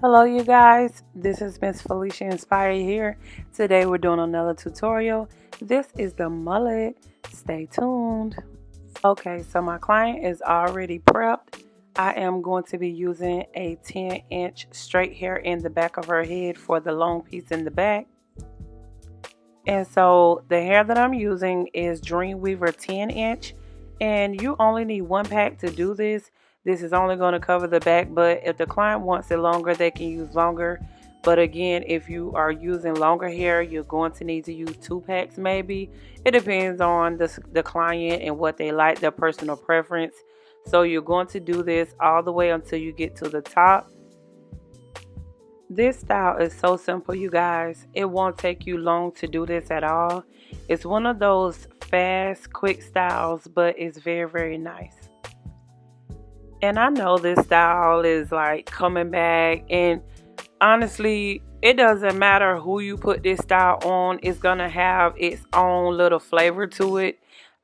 Hello you guys, this is Miss Felicia Inspired here. Today we're doing another tutorial. This is the mullet. Stay tuned. Okay, so my client is already prepped. I am going to be using a 10-inch straight hair in the back of her head for the long piece in the back. And so the hair that I'm using is Dreamweaver 10-inch, and you only need one pack to do this. This is only going to cover the back, but if the client wants it longer, they can use longer. But again, if you are using longer hair, you're going to need to use 2 packs maybe. It depends on the client and what they like, their personal preference. So you're going to do this all the way until you get to the top. This style is so simple, you guys. It won't take you long to do this at all. It's one of those fast, quick styles, but it's very, very nice. And I know this style is like coming back, and honestly, it doesn't matter who you put this style on. It's going to have its own little flavor to it.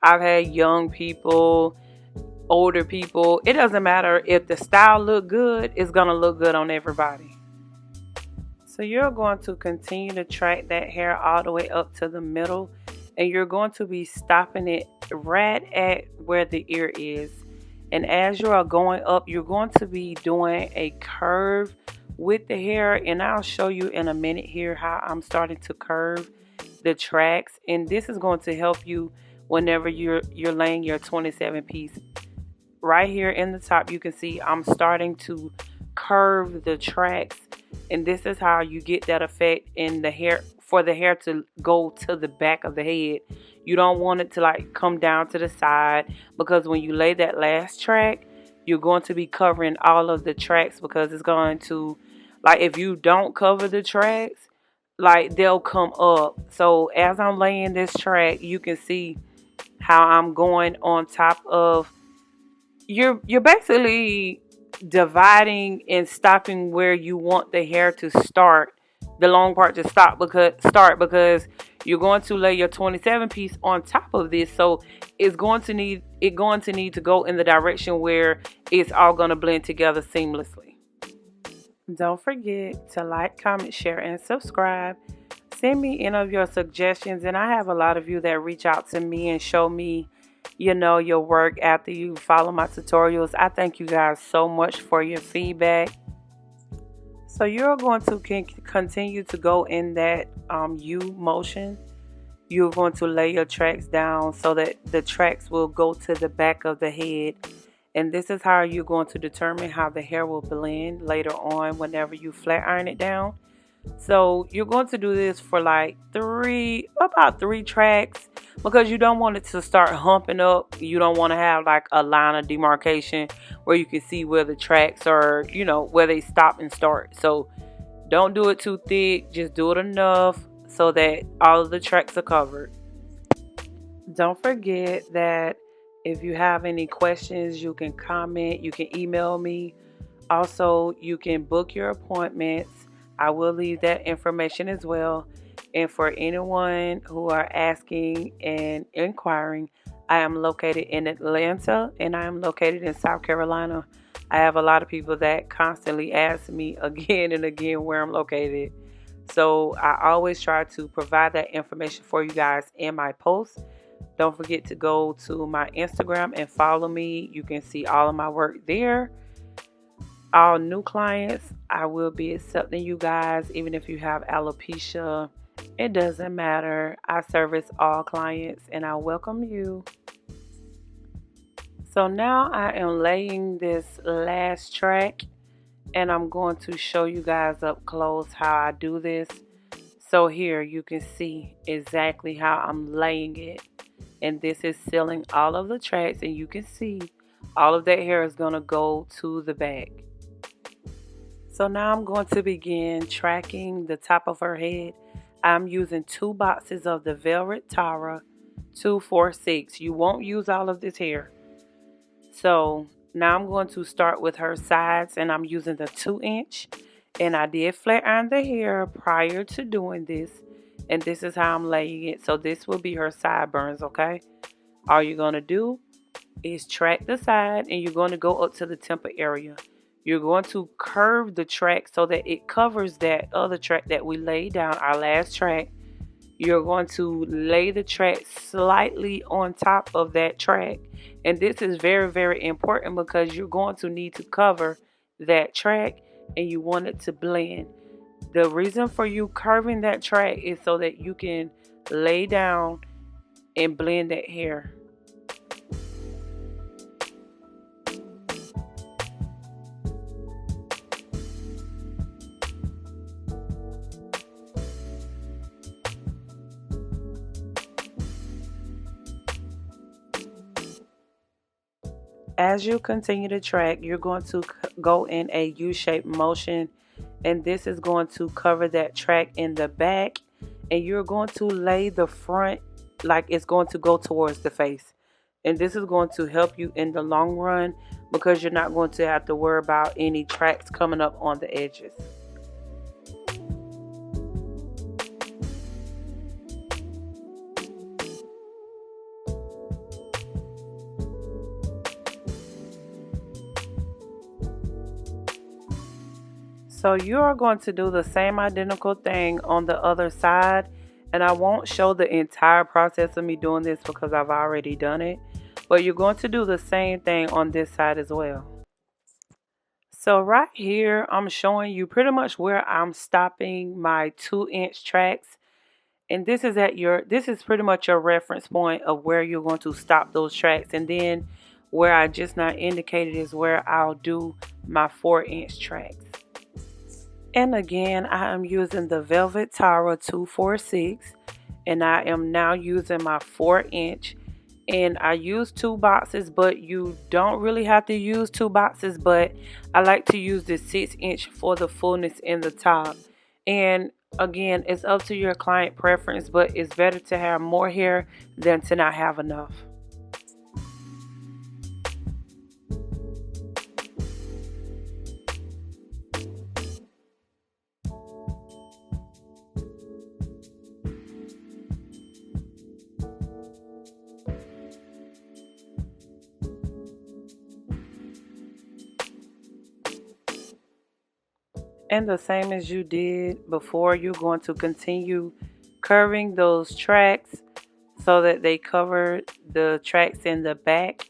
I've had young people, older people. It doesn't matter if the style look good. It's going to look good on everybody. So you're going to continue to track that hair all the way up to the middle, and you're going to be stopping it right at where the ear is. And as you are going up, you're going to be doing a curve with the hair, and I'll show you in a minute here how I'm starting to curve the tracks. And this is going to help you whenever you're laying your 27 piece. Right here in the top, you can see I'm starting to curve the tracks, and this is how you get that effect in the hair, for the hair to go to the back of the head. You don't want it to like come down to the side, because when you lay that last track, you're going to be covering all of the tracks, because it's going to, like, if you don't cover the tracks, like, they'll come up. So as I'm laying this track, you can see how I'm going on top of, you're basically dividing and stopping where you want the hair to start, the long part to because you're going to lay your 27 piece on top of this, so it's going to need to go in the direction where it's all going to blend together seamlessly. Don't forget to like, comment, share, and subscribe. Send me any of your suggestions, and I have a lot of you that reach out to me and show me your work after you follow my tutorials. I thank you guys so much for your feedback. So you're going to continue to go in that U motion. You're going to lay your tracks down so that the tracks will go to the back of the head. And this is how you're going to determine how the hair will blend later on whenever you flat iron it down. So you're going to do this for like about three tracks, because you don't want it to start humping up. You don't want to have like a line of demarcation where you can see where the tracks are, where they stop and start. So don't do it too thick. Just do it enough so that all of the tracks are covered. Don't forget that if you have any questions, you can comment, you can email me. Also, you can book your appointments. I will leave that information as well. And for anyone who are asking and inquiring, I am located in Atlanta, and I am located in South Carolina. I have a lot of people that constantly ask me again and again where I'm located. So I always try to provide that information for you guys in my posts. Don't forget to go to my Instagram and follow me. You can see all of my work there. All new clients, I will be accepting you guys, even if you have alopecia. It doesn't matter. I service all clients, and I welcome you. So now I am laying this last track, and I'm going to show you guys up close how I do this. So here you can see exactly how I'm laying it. And this is sealing all of the tracks, and you can see all of that hair is going to go to the back. So now I'm going to begin tracking the top of her head. I'm using 2 boxes of the Velvet Tara 246. You won't use all of this hair. So now I'm going to start with her sides, and I'm using the 2-inch. And I did flat iron the hair prior to doing this. And this is how I'm laying it. So this will be her sideburns, okay? All you're going to do is track the side, and you're going to go up to the temple area. You're going to curve the track so that it covers that other track that we laid down, our last track. You're going to lay the track slightly on top of that track. And this is very, very important because you're going to need to cover that track and you want it to blend. The reason for you curving that track is so that you can lay down and blend that hair. As you continue to track, you're going to go in a U-shaped motion, and this is going to cover that track in the back, and you're going to lay the front like it's going to go towards the face. And this is going to help you in the long run because you're not going to have to worry about any tracks coming up on the edges. So you are going to do the same identical thing on the other side, and I won't show the entire process of me doing this because I've already done it, but you're going to do the same thing on this side as well. So right here, I'm showing you pretty much where I'm stopping my 2-inch tracks, and this is pretty much your reference point of where you're going to stop those tracks, and then where I just now indicated is where I'll do my 4-inch tracks. And again, I am using the Velvet Tara 246, and I am now using my 4-inch, and I use 2 boxes, but you don't really have to use 2 boxes, but I like to use the 6-inch for the fullness in the top. And again, it's up to your client preference, but it's better to have more hair than to not have enough. And the same as you did before, you're going to continue curving those tracks so that they cover the tracks in the back.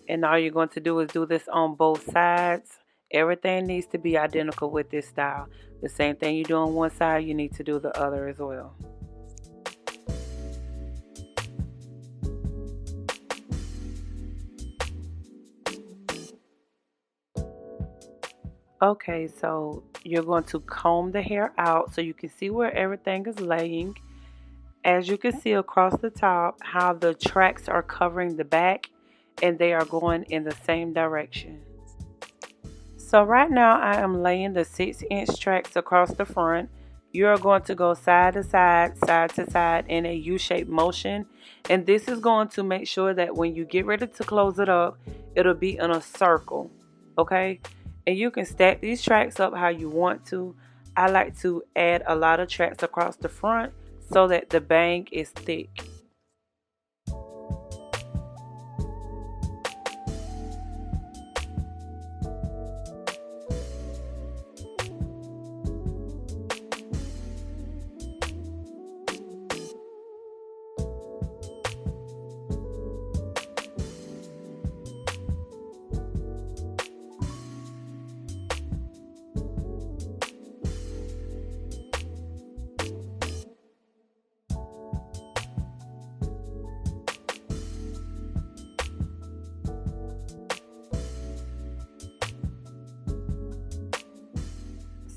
And all you're going to do is do this on both sides. Everything needs to be identical with this style. The same thing you do on one side, you need to do the other as well. Okay, so you're going to comb the hair out so you can see where everything is laying. As you can see across the top, how the tracks are covering the back and they are going in the same direction. So right now I am laying the 6-inch tracks across the front. You're going to go side to side in a U-shaped motion. And this is going to make sure that when you get ready to close it up, it'll be in a circle, okay? And you can stack these tracks up how you want to. I like to add a lot of tracks across the front so that the bang is thick.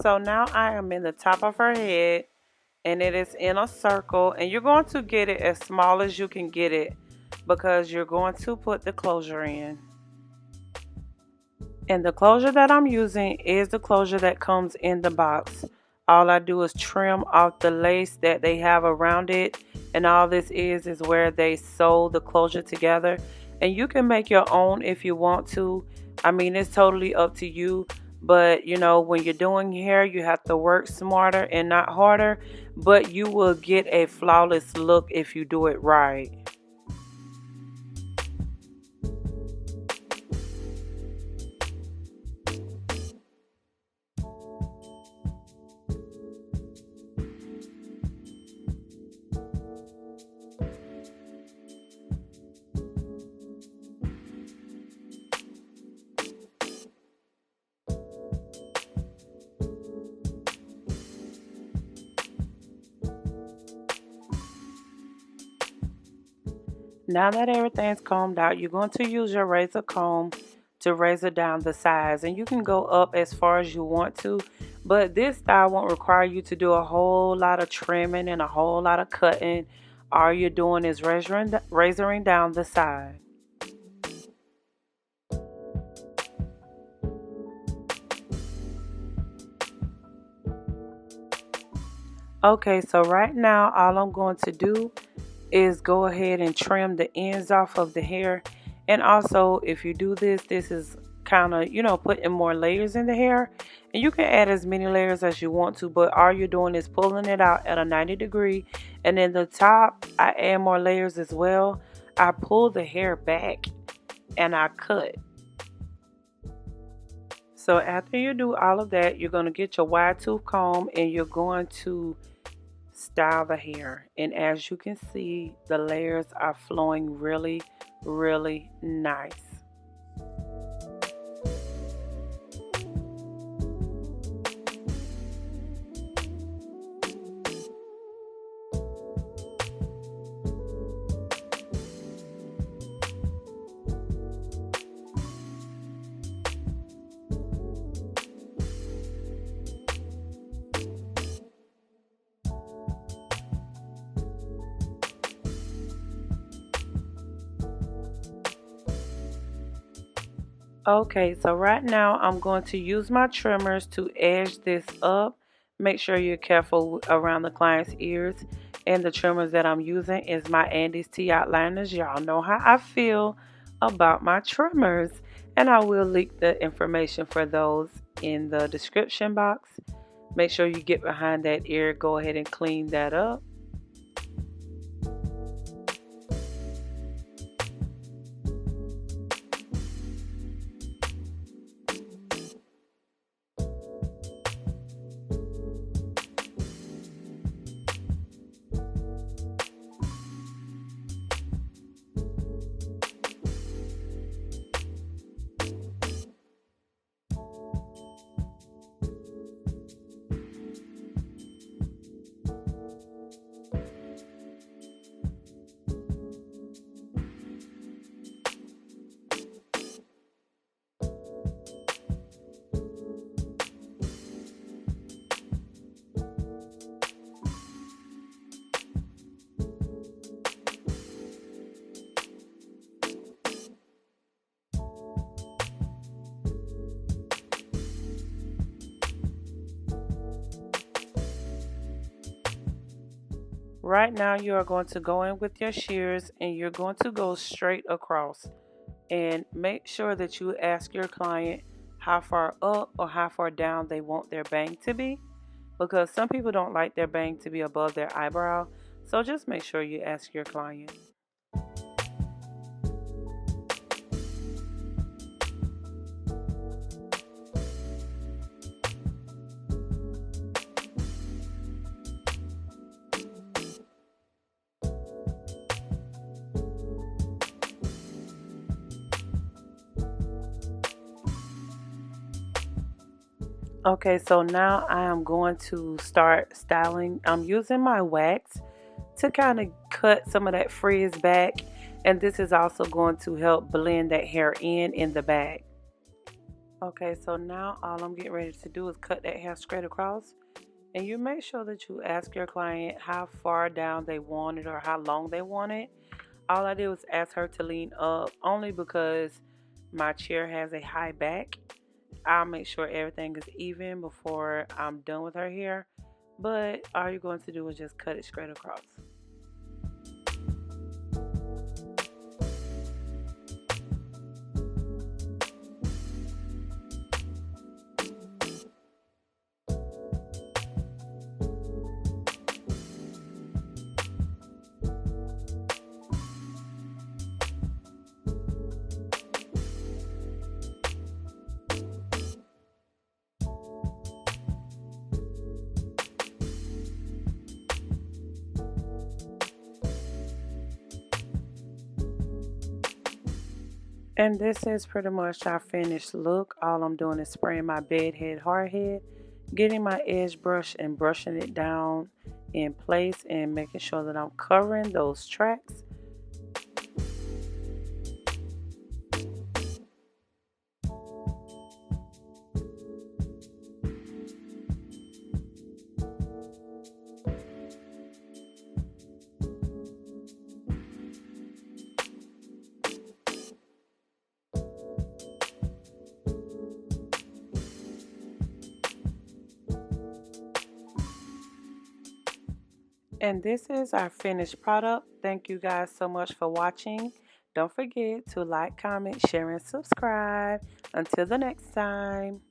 So now I am in the top of her head and it is in a circle, and you're going to get it as small as you can get it because you're going to put the closure in. And the closure that I'm using is the closure that comes in the box. All I do is trim off the lace that they have around it, and all this is where they sew the closure together. And you can make your own if you want to. I mean, it's totally up to you. But you know, when you're doing hair, you have to work smarter and not harder, but you will get a flawless look if you do it right. Now that everything's combed out, you're going to use your razor comb to razor down the sides, and you can go up as far as you want to, but this style won't require you to do a whole lot of trimming and a whole lot of cutting. All you're doing is razoring down the side. Okay, so right now all I'm going to do is go ahead and trim the ends off of the hair. And also, if you do this, this is kind of, putting more layers in the hair. And you can add as many layers as you want to, but all you're doing is pulling it out at a 90 degree. And then the top, I add more layers as well. I pull the hair back and I cut. So after you do all of that, you're going to get your wide tooth comb and you're going to style the hair. And as you can see, the layers are flowing really, really nice. Okay, so right now I'm going to use my trimmers to edge this up. Make sure you're careful around the client's ears. And the trimmers that I'm using is my Andis T-Outliners. Y'all know how I feel about my trimmers. And I will link the information for those in the description box. Make sure you get behind that ear. Go ahead and clean that up. Right now you are going to go in with your shears and you're going to go straight across. And make sure that you ask your client how far up or how far down they want their bang to be, because some people don't like their bang to be above their eyebrow. So just make sure you ask your client. Okay, so now I am going to start styling. I'm using my wax to kind of cut some of that frizz back, and this is also going to help blend that hair in the back. Okay, so now all I'm getting ready to do is cut that hair straight across, and you make sure that you ask your client how far down they want it or how long they want it. All I did was ask her to lean up only because my chair has a high back. I'll make sure everything is even before I'm done with her hair, but all you're going to do is just cut it straight across. And this is pretty much our finished look. All I'm doing is spraying my bed head, hard head, getting my edge brush and brushing it down in place and making sure that I'm covering those tracks. And this is our finished product. Thank you guys so much for watching. Don't forget to like, comment, share, and subscribe. Until the next time.